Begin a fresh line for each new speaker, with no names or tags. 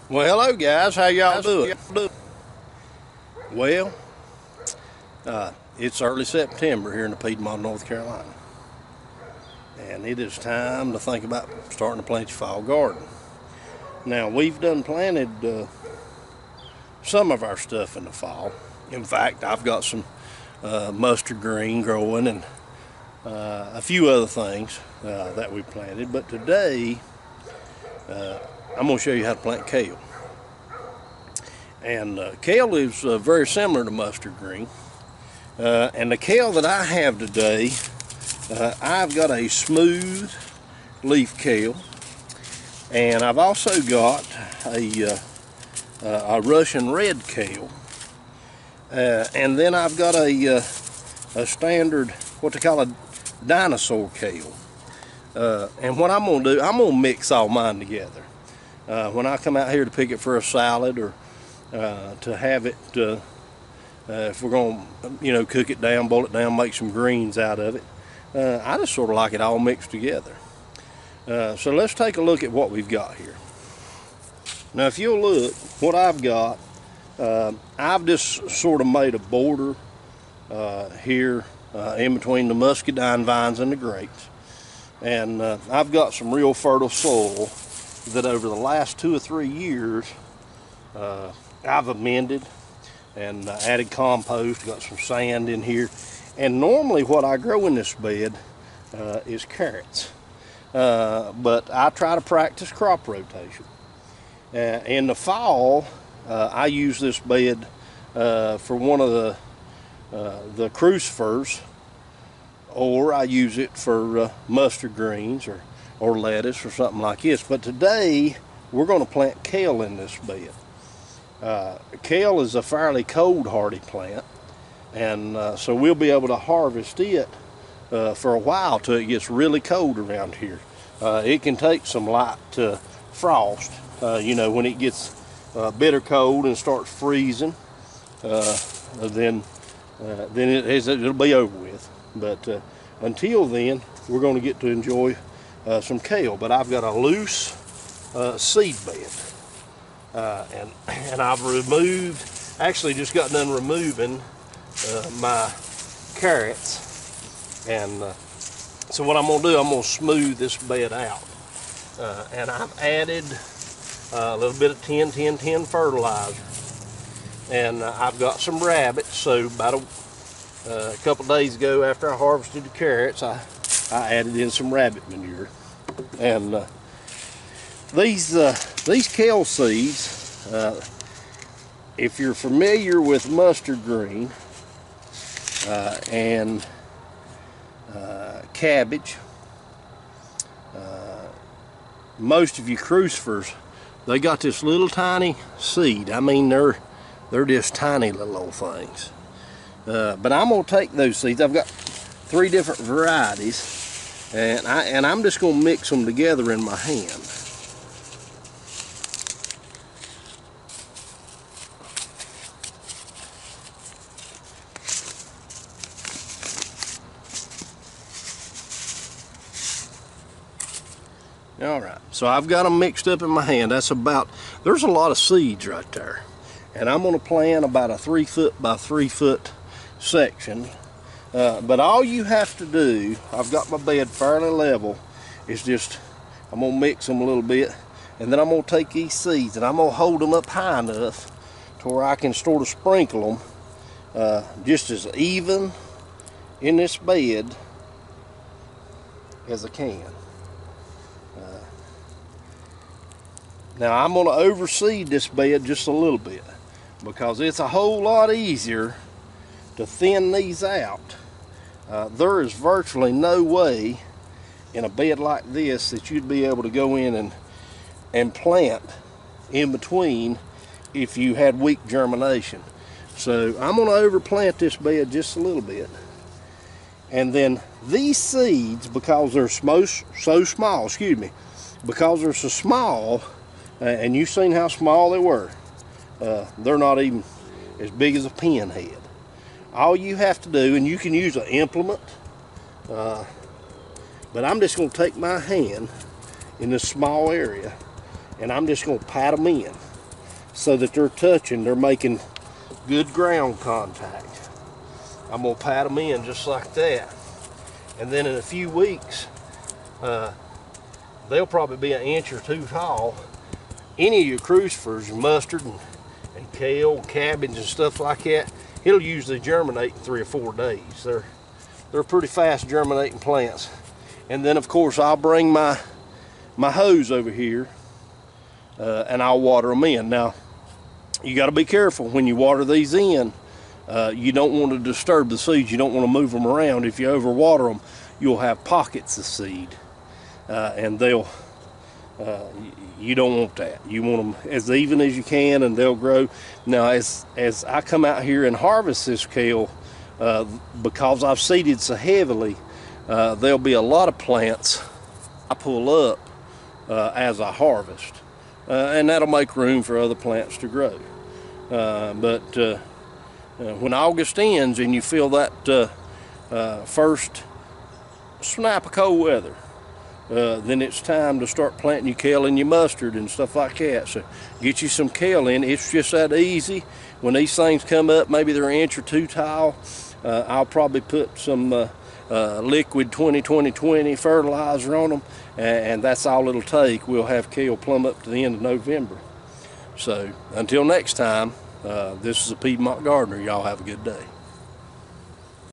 Well, hello guys, how y'all doing? Well, it's early September here in the Piedmont, North Carolina, and it is time to think about starting to plant your fall garden. Now, we've done planted some of our stuff in the fall. In fact, I've got some mustard green growing and a few other things that we planted, but today I'm going to show you how to plant kale. And kale is very similar to mustard green. And the kale that I have today, I've got a smooth leaf kale, and I've also got a Russian red kale, and then I've got a standard, what they call a dinosaur kale. And what I'm going to do, I'm going to mix all mine together. When I come out here to pick it for a salad, or to have it, if we're going to, cook it down, boil it down, make some greens out of it, I just sort of like it all mixed together. So let's take a look at what we've got here. Now, if you'll look, what I've got, I've just sort of made a border here in between the muscadine vines and the grapes. And I've got some real fertile soil that over the last 2 or 3 years I've amended and added compost, got some sand in here. And normally what I grow in this bed is carrots. But I try to practice crop rotation. In the fall, I use this bed for one of the crucifers, or I use it for mustard greens or lettuce or something like this. But today we're going to plant kale in this bed. Kale is a fairly cold hardy plant, and so we'll be able to harvest it for a while till it gets really cold around here. It can take some light frost, when it gets bitter cold and starts freezing, then it'll be over with. But until then, we're going to get to enjoy some kale. But I've got a loose seed bed, and I've actually just got done removing my carrots, and so what I'm going to do, I'm going to smooth this bed out, and I've added a little bit of 10-10-10 fertilizer, and I've got some rabbits. So about a couple days ago, after I harvested the carrots, I added in some rabbit manure. And these kale seeds, if you're familiar with mustard green and cabbage, most of you crucifers, they got this little tiny seed. I mean, they're just tiny little old things. But I'm going to take those seeds. I've got 3 different varieties, and I'm just going to mix them together in my hand. All right, so I've got them mixed up in my hand. There's a lot of seeds right there. And I'm going to plant about a 3 foot by 3 foot section. But all you have to do, I've got my bed fairly level, is just, I'm going to mix them a little bit, and then I'm going to take these seeds and I'm going to hold them up high enough to where I can sort of sprinkle them just as even in this bed as I can. Now I'm going to overseed this bed just a little bit, because it's a whole lot easier to thin these out. There is virtually no way in a bed like this that you'd be able to go in and plant in between if you had weak germination. So I'm going to overplant this bed just a little bit. And then these seeds, because they're so small, because they're so small, and you've seen how small they were, they're not even as big as a pinhead. All you have to do, and you can use an implement, but I'm just going to take my hand in this small area, and I'm just going to pat them in. so that they're touching, they're making good ground contact. I'm gonna pat them in just like that. And then in a few weeks, they'll probably be an inch or two tall. Any of your crucifers, mustard and kale, cabbage and stuff like that, it'll usually germinate in 3 or 4 days. They're pretty fast germinating plants. And then of course I'll bring my hose over here and I'll water them in. Now you got to be careful when you water these in. You don't want to disturb the seeds. You don't want to move them around. If you overwater them, you'll have pockets of seed, and they'll. You don't want that. You want them as even as you can, and they'll grow. Now, as I come out here and harvest this kale, because I've seeded so heavily, there'll be a lot of plants I pull up as I harvest, and that'll make room for other plants to grow. But when August ends and you feel that first snap of cold weather, then it's time to start planting your kale and your mustard and stuff like that. So get you some kale in. It's just that easy. When these things come up, maybe they're an inch or two tall, I'll probably put some liquid 20-20-20 fertilizer on them, and that's all it'll take. We'll have kale plumb up to the end of November. So until next time, this is a Piedmont Gardener. Y'all have a good day.